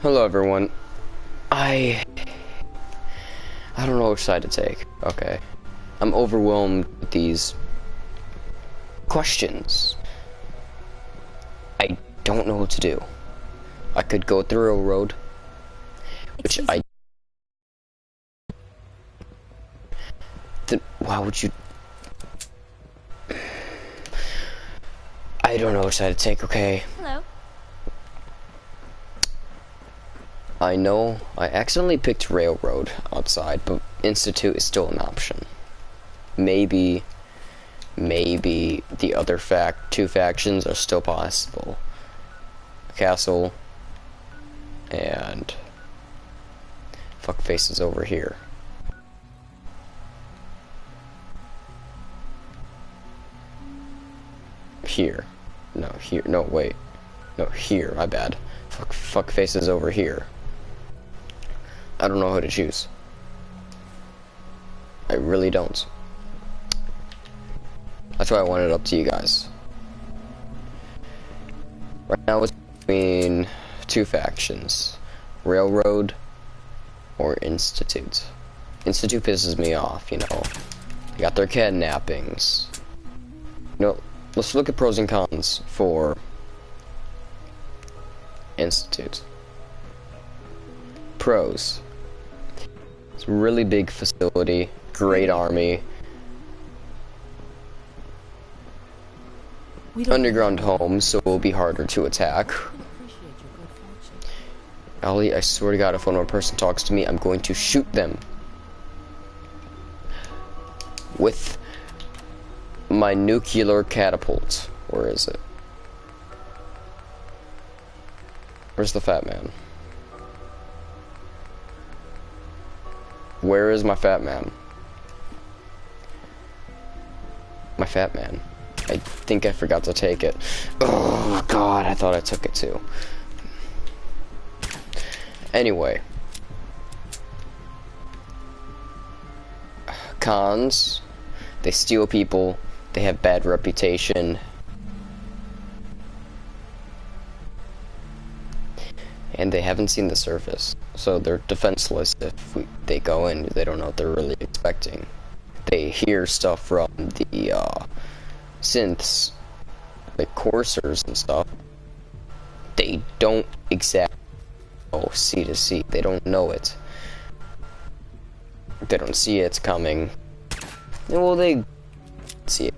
Hello everyone. I don't know which side to take. Okay. I'm overwhelmed with these questions. I don't know what to do. I could go with the railroad, which then why would you? I don't know which side to take, okay? Hello. I know I accidentally picked railroad outside, but institute is still an option. Maybe the other two factions are still possible. Castle and fuckface is over here. Here. No, here. No, wait. No, here. My bad. Fuckface is over here. I don't know who to choose. I really don't. That's why I wanted it up to you guys. Right now it's between two factions. Railroad or Institute. Institute pisses me off, you know. They got their kidnappings. You know, let's look at pros and cons for Institute. Pros. It's a really big facility, great army. Underground homes, so it will be harder to attack. Ellie, I swear to God, if one more person talks to me, I'm going to shoot them. With my nuclear catapult. Where is it? Where's the fat man? Where is my fat man? My fat man. I think I forgot to take it. Oh God, I thought I took it too. Anyway. Cons. They steal people. They have bad reputation. And they haven't seen the surface. So they're defenseless if they go in. They don't know what they're really expecting. They hear stuff from the synths, like coursers and stuff. They don't exactly know C to C. They don't know it. They don't see it's coming. Well, they see it.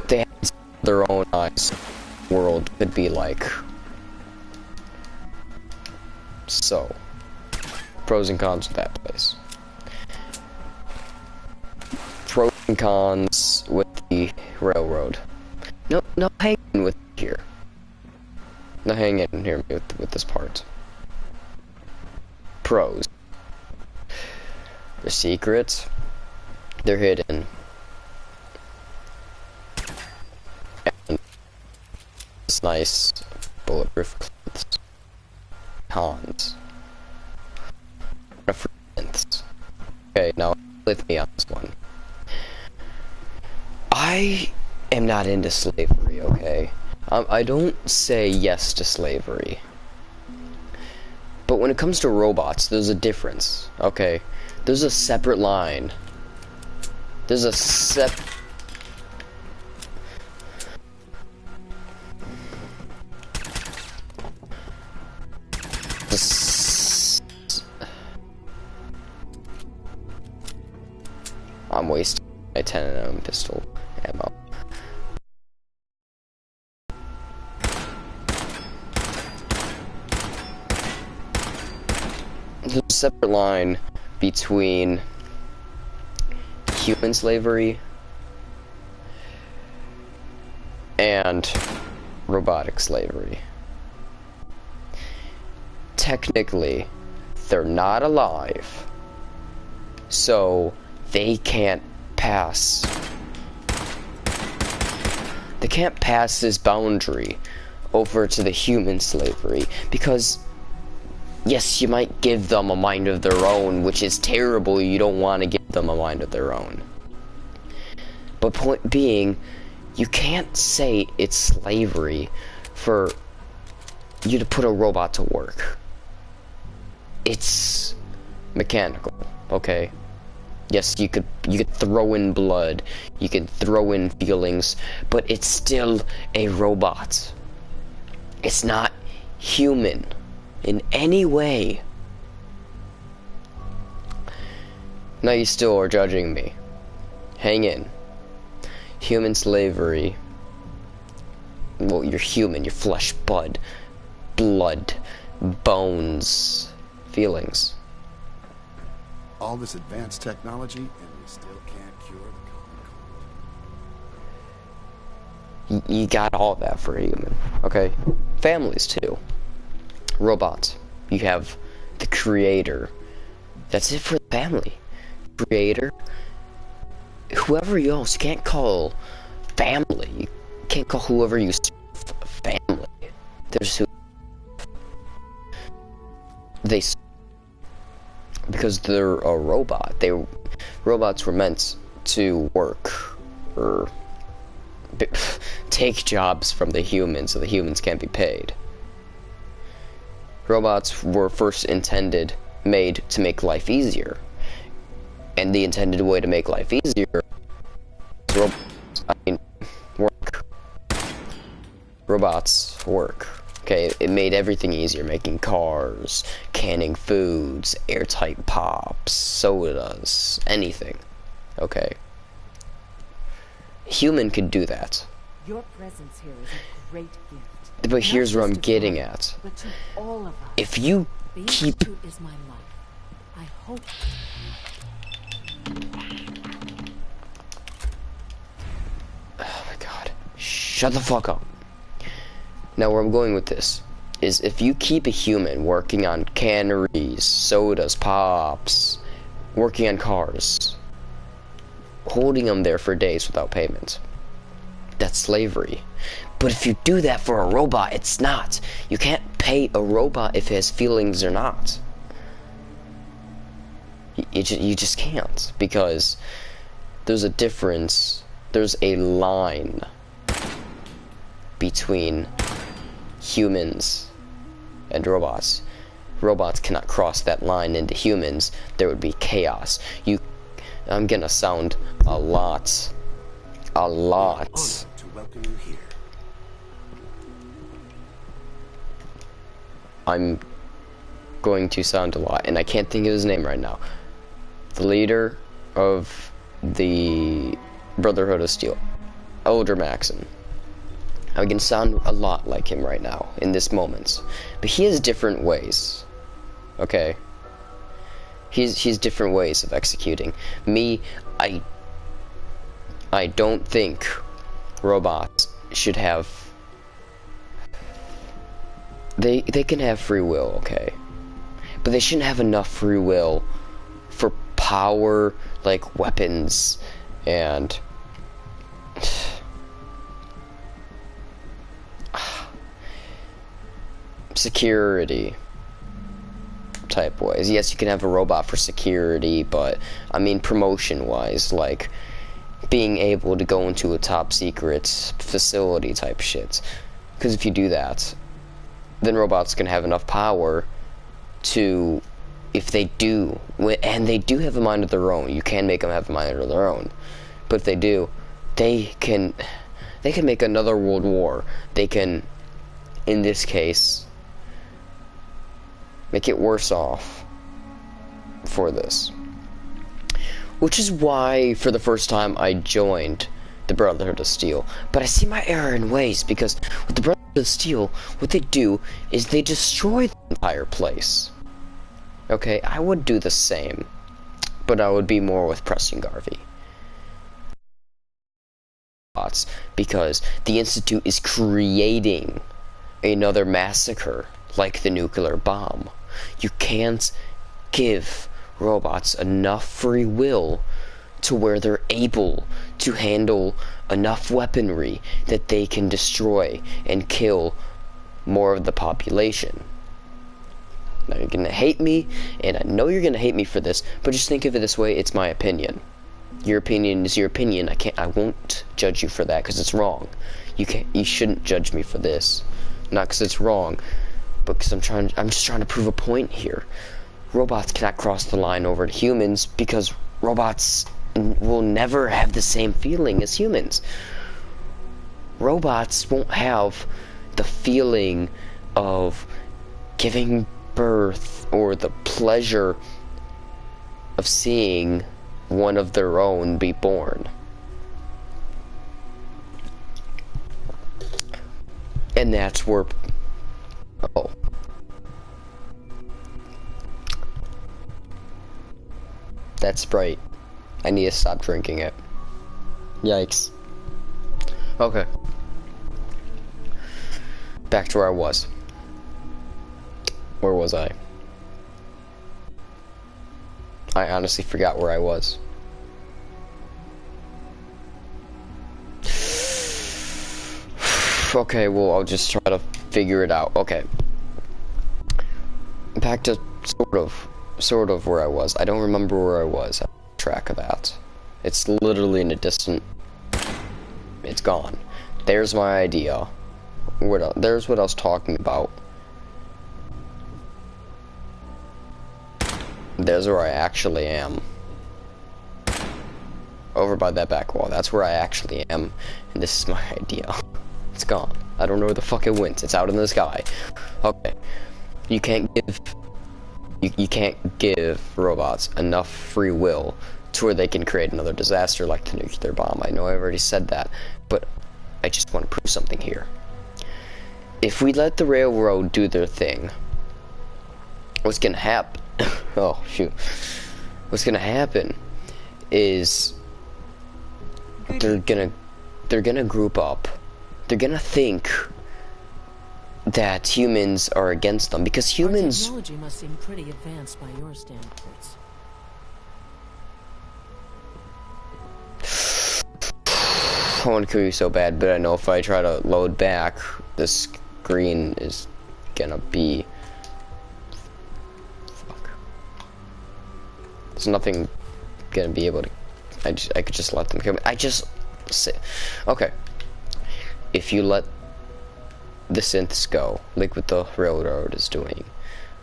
They have their own eyes. World could be like. So, pros and cons of that place. Pros and cons with the railroad. No, hang in with here. No, hang in here with this part. Pros. They're secret. They're hidden. And it's nice bulletproof clothes. Cons. Reference. Okay, now with me on this one. I am not into slavery, okay? I don't say yes to slavery. But when it comes to robots, there's a difference, okay? There's a separate line. There's a I'm wasting my 10mm pistol ammo. There's a separate line between human slavery and robotic slavery. Technically, they're not alive, so they can't pass. They can't pass this boundary over to the human slavery because, yes, you might give them a mind of their own, which is terrible. You don't want to give them a mind of their own. But point being, you can't say it's slavery for you to put a robot to work. It's mechanical, okay? Yes, you could throw in blood, you could throw in feelings, but it's still a robot. It's not human in any way. Now you still are judging me. Hang in. Human slavery. Well, you're human, you're flesh, blood, bones, feelings. All this advanced technology, and we still can't cure the common cold. You got all that for a human, okay? Families, too. Robots. You have the creator. That's it for the family. Creator. Whoever else, you can't call family. You can't call whoever you serve family. There's who they, because they're a robot. Robots were meant to work or take jobs from the humans, so the humans can't be paid. Robots were first made to make life easier, and the intended way to make life easier is work. Robots work. Okay, it made everything easier, making cars, canning foods, airtight pops, sodas, anything. Okay. Human could do that. Your presence here is a great gift. But here's what I'm getting at. But to all of us, If you the keep... Institute is my life. I hope. Oh my god. Shut the fuck up. Now where I'm going with this is if you keep a human working on canneries, sodas, pops, working on cars, holding them there for days without payment, that's slavery. But if you do that for a robot, it's not. You can't pay a robot if it has feelings or not. You just can't, because there's a difference, there's a line between humans and robots. Robots cannot cross that line into humans. There would be chaos. I'm gonna sound a lot Honored to welcome you here. I'm going to sound a lot, and I can't think of his name right now. The leader of the Brotherhood of Steel, Elder Maxon. I'm gonna sound a lot like him right now, in this moment. But he has different ways. Okay? He's different ways of executing. Me, I don't think robots should have... They can have free will, okay? But they shouldn't have enough free will for power, like weapons, and... security type ways. Yes, you can have a robot for security, but I mean promotion wise, like being able to go into a top secret facility type shit. Because if you do that, then robots can have enough power to, if they do, and they do have a mind of their own, you can make them have a mind of their own, but if they do, they can make another world war. They can, in this case, make it worse off for this. Which is why, for the first time, I joined the Brotherhood of Steel. But I see my error in ways, because with the Brotherhood of Steel, what they do is they destroy the entire place. Okay, I would do the same, but I would be more with Preston Garvey. Because the Institute is creating another massacre like the nuclear bomb. You can't give robots enough free will to where they're able to handle enough weaponry that they can destroy and kill more of the population. Now you're gonna hate me, and I know you're gonna hate me for this, but just think of it this way: it's my opinion. Your opinion is your opinion. I won't judge you for that because it's wrong. You shouldn't judge me for this, not because it's wrong, because I'm just trying to prove a point here. Robots cannot cross the line over to humans because robots will never have the same feeling as humans. Robots won't have the feeling of giving birth or the pleasure of seeing one of their own be born. And that's where... Oh. That's Sprite. I need to stop drinking it. Yikes. Okay. Back to where I was. Where was I? I honestly forgot where I was. Okay, well, I'll just try to figure it out. Okay. Back to sort of where I was. I don't remember where I was. I lost track of that. It's literally in a distant... It's gone. There's my idea. There's what I was talking about. There's where I actually am. Over by that back wall. That's where I actually am. And this is my idea. It's gone. I don't know where the fuck it went. It's out in the sky. Okay. You can't give... You can't give robots enough free will to where they can create another disaster like the nuclear bomb. I know I already said that, but I just want to prove something here. If we let the railroad do their thing, what's gonna happen? Oh shoot! What's gonna happen is they're gonna group up. They're gonna think that humans are against them because humans. Our technology must seem pretty advanced by your standards. I want to kill you so bad, but I know if I try to load back, the screen is gonna be... Fuck. There's nothing gonna be able to... I could just let them kill me. Okay. If you let the synths go, like what the railroad is doing,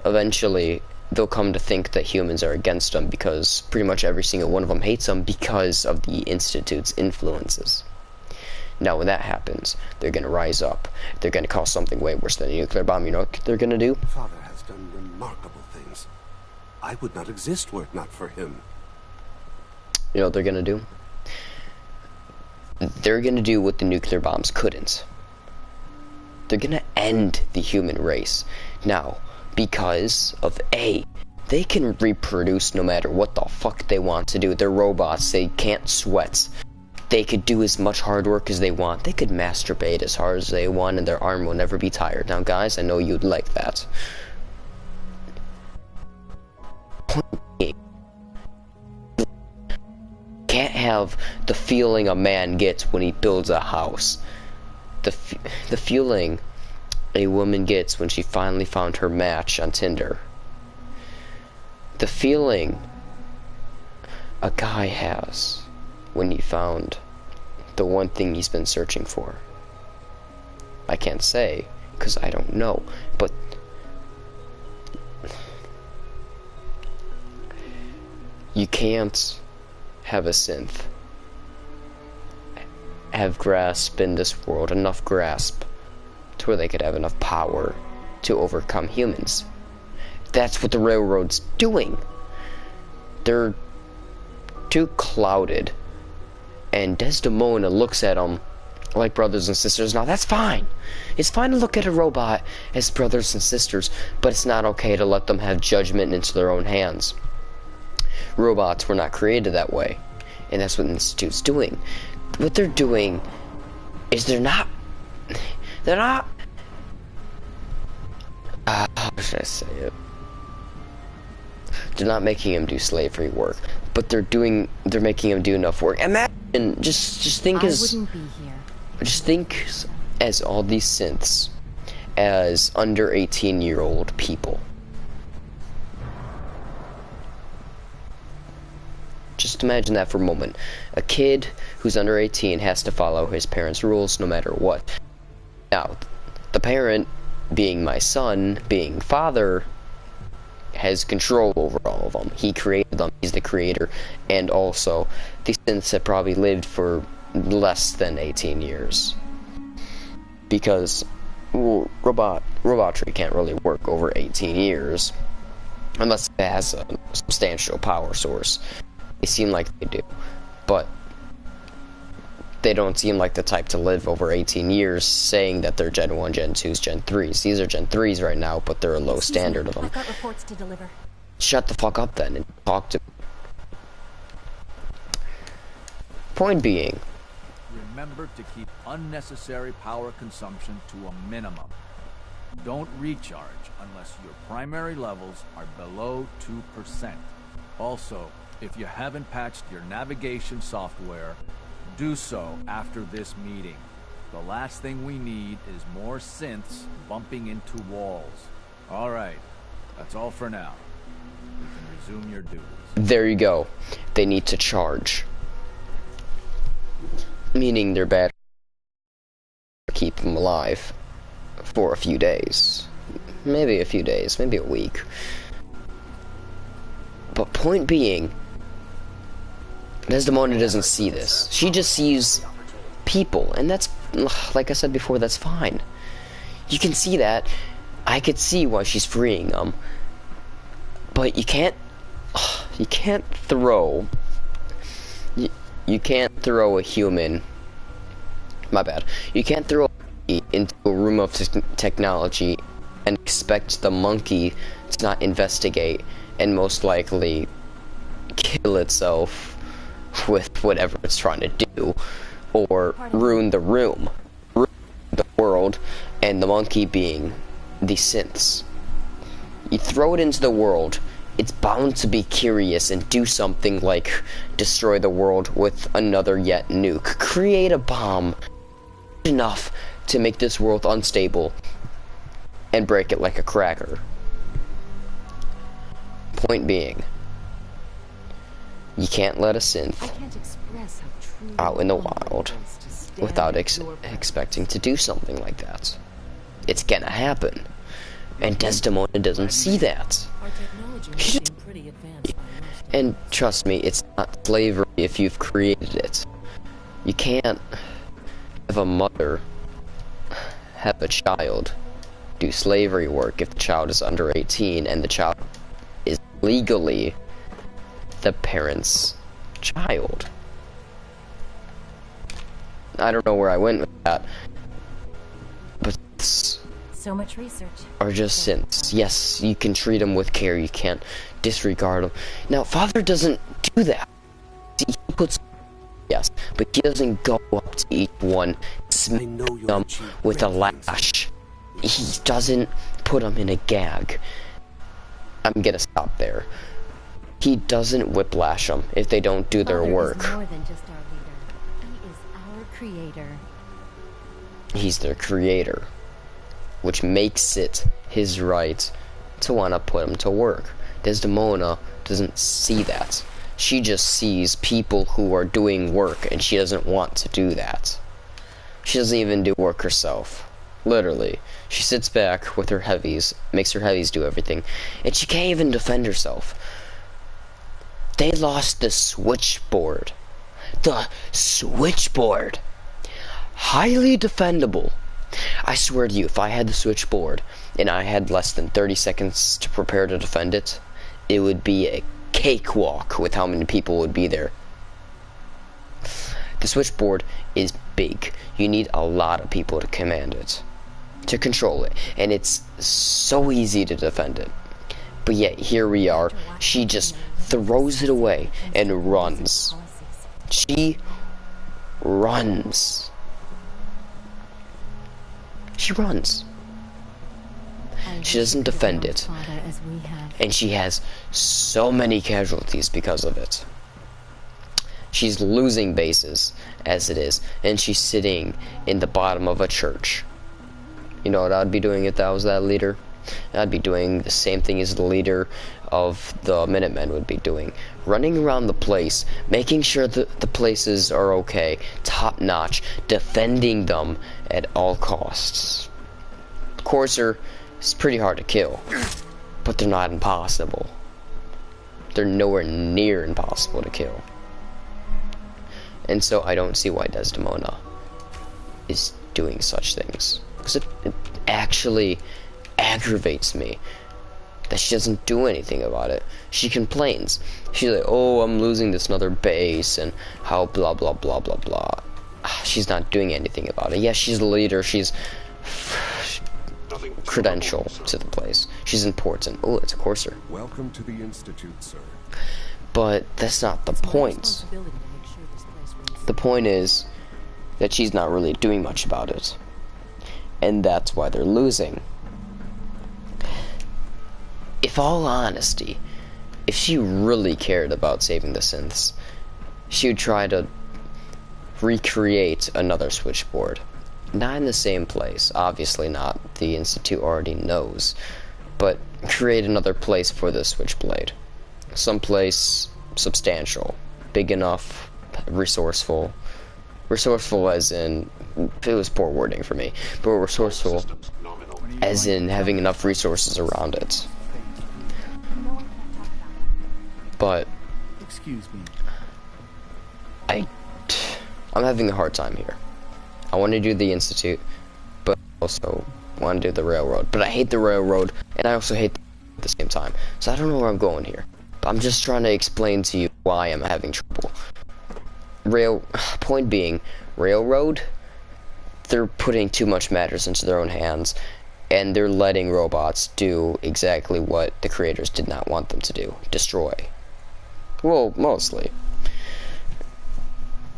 eventually they'll come to think that humans are against them because pretty much every single one of them hates them because of the Institute's influences. Now when that happens, they're gonna rise up. They're gonna cause something way worse than a nuclear bomb. You know what they're gonna do? Father has done remarkable things. I would not exist were it not for him. You know what they're gonna do? They're gonna do what the nuclear bombs couldn't. They're gonna end the human race. Now, because of A, they can reproduce no matter what the fuck they want to do. They're robots, they can't sweat. They could do as much hard work as they want. They could masturbate as hard as they want and their arm will never be tired. Now guys, I know you'd like that. Can't have the feeling a man gets when he builds a house. The feeling a woman gets when she finally found her match on Tinder. The feeling a guy has when he found the one thing he's been searching for. I can't say, because I don't know, but you can't have a synth have grasp in this world, enough grasp to where they could have enough power to overcome humans. That's what the railroad's doing. They're too clouded, and Desdemona looks at them like brothers and sisters. Now that's fine. It's fine to look at a robot as brothers and sisters, but it's not okay to let them have judgment into their own hands. Robots were not created that way, and that's what the Institute's doing. What they're doing is they're not how should I say it? They're not making him do slavery work, but they're making him do enough work. Imagine, just think as all these synths as under 18-year-old people. Just imagine that for a moment. A kid who's under 18 has to follow his parents' rules no matter what. Now, the parent being my son, being father, has control over all of them. He created them. He's the creator. And also, the synths have probably lived for less than 18 years. Because robotry can't really work over 18 years. Unless it has a substantial power source. They seem like they do. But they don't seem like the type to live over 18 years saying that they're Gen 1, Gen 2s, Gen 3s. These are Gen 3s right now, but they're a low standard of them. I've got reports to deliver. Shut the fuck up then and talk to me. Point being, remember to keep unnecessary power consumption to a minimum. Don't recharge unless your primary levels are below 2%. Also, if you haven't patched your navigation software, do so after this meeting. The last thing we need is more synths bumping into walls. Alright, that's all for now. You can resume your duties. there you go. They need to charge. Meaning their battery keep them alive for a few days. Maybe a few days, maybe a week. But point being, Desdemona doesn't see this. She just sees people, and that's, like I said before, that's fine. You can see that. I could see why she's freeing them. But you can't throw a human, my bad, you can't throw a monkey into a room of technology and expect the monkey to not investigate and most likely kill itself with whatever it's trying to do, or ruin the room, ruin the world, and the monkey being the synths. You throw it into the world, it's bound to be curious and do something like destroy the world with another yet nuke. Create a bomb enough to make this world unstable and break it like a cracker. Point being, you can't let a synth out in the wild without expecting to do something like that. It's gonna happen. And Desdemona doesn't see that. And trust me, it's not slavery if you've created it. You can't have a mother have a child do slavery work if the child is under 18 and the child is legally the parent's child. I don't know where I went with that, but so much research. are just synths. Yes, you can treat them with care. You can't disregard them. Now, Father doesn't do that. See, he puts, yes, but he doesn't go up to each one, smack them with a lash. He doesn't put them in a gag. I'm gonna stop there. He doesn't whiplash them if they don't do their work. Father is more than just our leader. He is our creator. He's their creator, which makes it his right to want to put him to work. Desdemona doesn't see that. She just sees people who are doing work, and she doesn't want to do that. She doesn't even do work herself. Literally. She sits back with her heavies, makes her heavies do everything, and she can't even defend herself. They lost the switchboard. The switchboard! Highly defendable. I swear to you, if I had the switchboard and I had less than 30 seconds to prepare to defend it, it would be a cakewalk with how many people would be there. The switchboard is big. You need a lot of people to command it, to control it, and it's so easy to defend it. But yet, here we are. She just throws it away and runs. She runs. She runs. She doesn't defend it. And she has so many casualties because of it. She's losing bases as it is. And she's sitting in the bottom of a church. You know what I'd be doing if I was that leader? I'd be doing the same thing as the leader of the Minutemen would be doing. Running around the place, making sure that the places are okay, top notch, defending them at all costs. Courser is pretty hard to kill, but they're not impossible. They're nowhere near impossible to kill. And so I don't see why Desdemona is doing such things. Because it actually aggravates me that she doesn't do anything about it. She complains. She's like, oh, I'm losing this another base, and how blah blah blah blah blah. She's not doing anything about it. Yes, she's the leader. She's credential to the place. She's important. Oh, it's a Courser. Welcome to the Institute, sir. But that's not the point. The point is that she's not really doing much about it. And that's why they're losing. If all honesty, if she really cared about saving the synths, she would try to recreate another switchboard. Not in the same place, obviously not. The Institute already knows. But create another place for the switchblade. Someplace substantial, big enough, resourceful. Resourceful as in, it was poor wording for me, but resourceful as in having enough resources around it. But Excuse me. I'm having a hard time here. I want to do the Institute, but also want to do the railroad. But I hate the railroad, and I also hate at the same time. So I don't know where I'm going here. But I'm just trying to explain to you why I'm having trouble. Point being, railroad, they're putting too much matters into their own hands, and they're letting robots do exactly what the creators did not want them to do. Destroy. Well, mostly.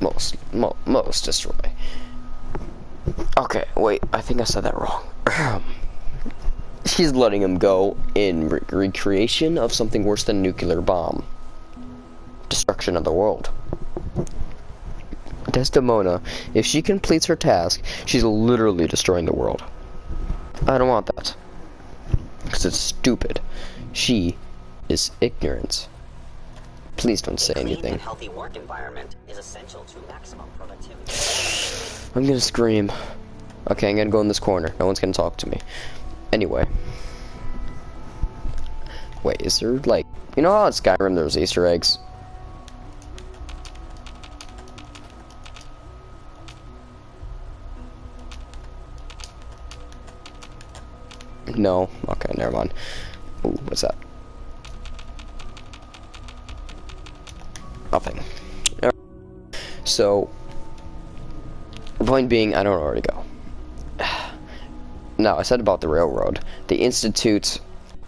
Most destroy. Okay, wait, I think I said that wrong. She's letting him go in recreation of something worse than a nuclear bomb. Destruction of the world. Desdemona, if she completes her task, she's literally destroying the world. I don't want that. Because it's stupid. She is ignorant. Please don't say anything. A clean and healthy work environment is essential to maximum productivity. I'm gonna scream. Okay, I'm gonna go in this corner. No one's gonna talk to me. Anyway. Wait, is there, like... You know how in Skyrim there's Easter eggs? No? Okay, never mind. Ooh, what's that? Nothing. So, the point being, I don't know where to go. Now, I said about the railroad. The Institute,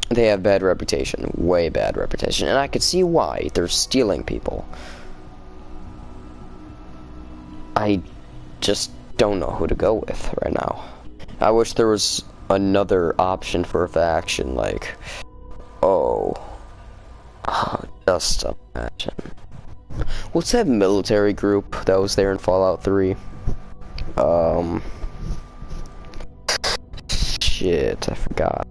they have bad reputation. Way bad reputation. And I could see why. They're stealing people. I just don't know who to go with right now. I wish there was another option for a faction, like... just imagine. What's that military group that was there in Fallout 3? Shit, I forgot.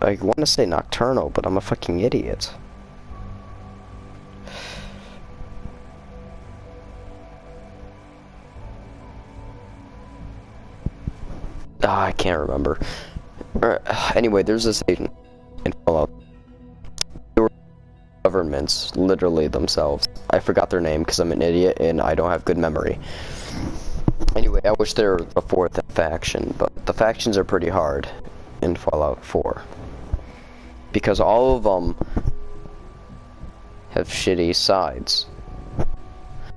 I want to say Nocturnal, but I'm a fucking idiot. I can't remember. Anyway, there's this agent in Fallout. They were governments, literally themselves. I forgot their name because I'm an idiot and I don't have good memory. Anyway, I wish there were a fourth faction, but the factions are pretty hard in Fallout 4. Because all of them have shitty sides.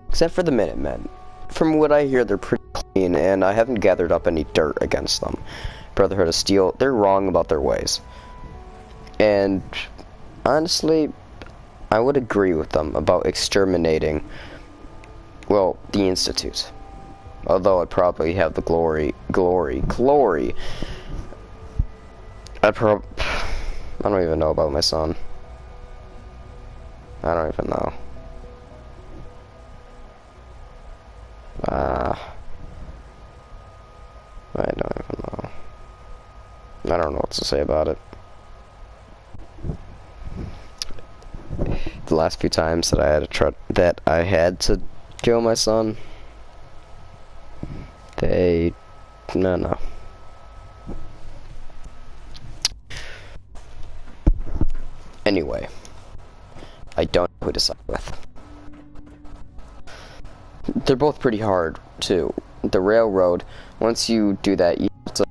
Except for the Minutemen. From what I hear, they're pretty clean, and I haven't gathered up any dirt against them. Brotherhood of Steel, they're wrong about their ways. And honestly, I would agree with them about exterminating, well, the Institute. Although I'd probably have the glory. I don't even know about my son. I don't even know. I don't even know. I don't know what to say about it. The last few times that I had to kill my son, No. Anyway, I don't know who to side with. They're both pretty hard, too. The railroad, once you do that, you have to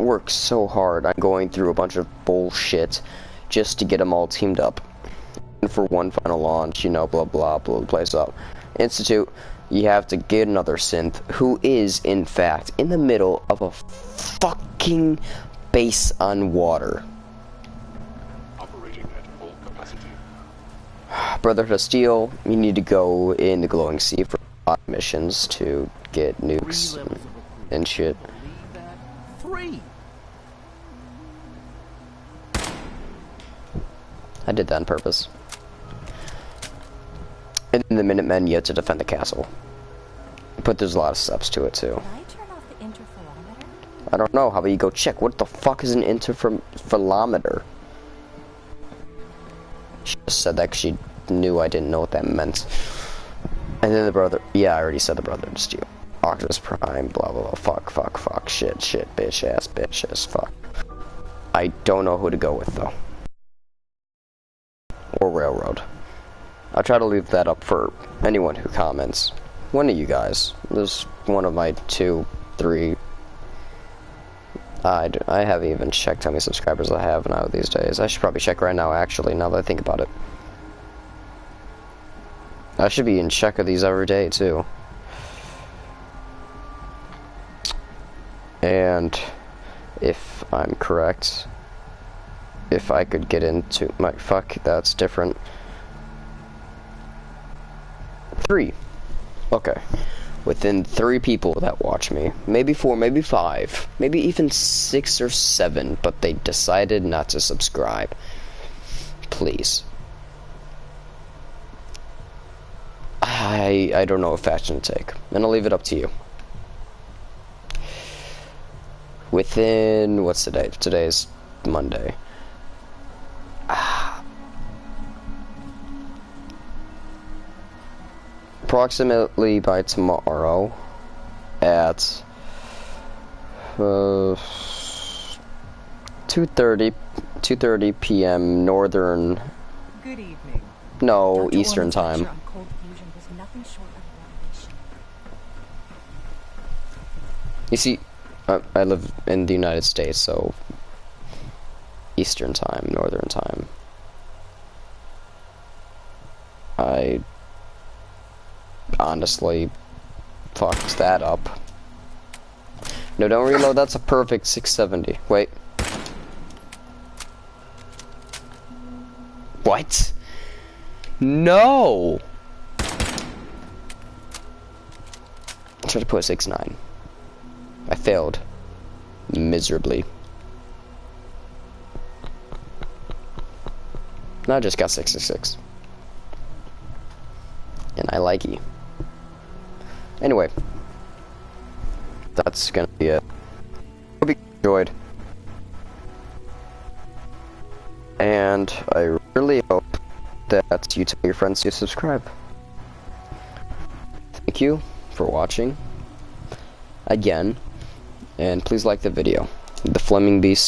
work so hard on going through a bunch of bullshit just to get them all teamed up. And for one final launch, you know, blah, blah, blow the place up. Institute, you have to get another synth who is, in fact, in the middle of a fucking base on water. Operating at full capacity. Brotherhood of Steel, you need to go in the Glowing Sea for missions to get nukes and shit. Believe that? 3. I did that on purpose. And then the Minutemen, you have to defend the castle. But there's a lot of steps to it, too. Can I turn off the interferometer? I don't know, how about you go check? What the fuck is an interferometer? She just said that because she knew I didn't know what that meant. And then the brother, yeah, I already said the brother to steal. Optimus Prime, blah, blah, blah, fuck, shit, bitch ass, fuck. I don't know who to go with, though. Or Railroad. I'll try to leave that up for anyone who comments. One of you guys. There's one of my 2, 3. I haven't even checked how many subscribers I have now these days. I should probably check right now, actually, now that I think about it. I should be in check of these every day, too. And if I'm correct, if I could get into my fuck, that's different. 3. Okay. Within 3 people that watch me, maybe 4, maybe 5, maybe even 6 or 7, but they decided not to subscribe. Please. I don't know what faction to take, and I'll leave it up to you. Within, what's today? Today's Monday. Approximately by tomorrow at 2:30 p.m. Northern. Good evening. No, Eastern time. On cold fusion was nothing short of revelation. You see, I live in the United States, so Eastern time, Northern time. I honestly fucked that up. No, don't reload, that's a perfect 670. Wait. What? No! I tried to put a 6.9. I failed. Miserably. No, I just got 666. And I like you. Anyway. That's gonna be it. Hope you enjoyed. And I really hope that you tell your friends to subscribe. Thank you for watching. Again. And please like the video. The Fleming Beast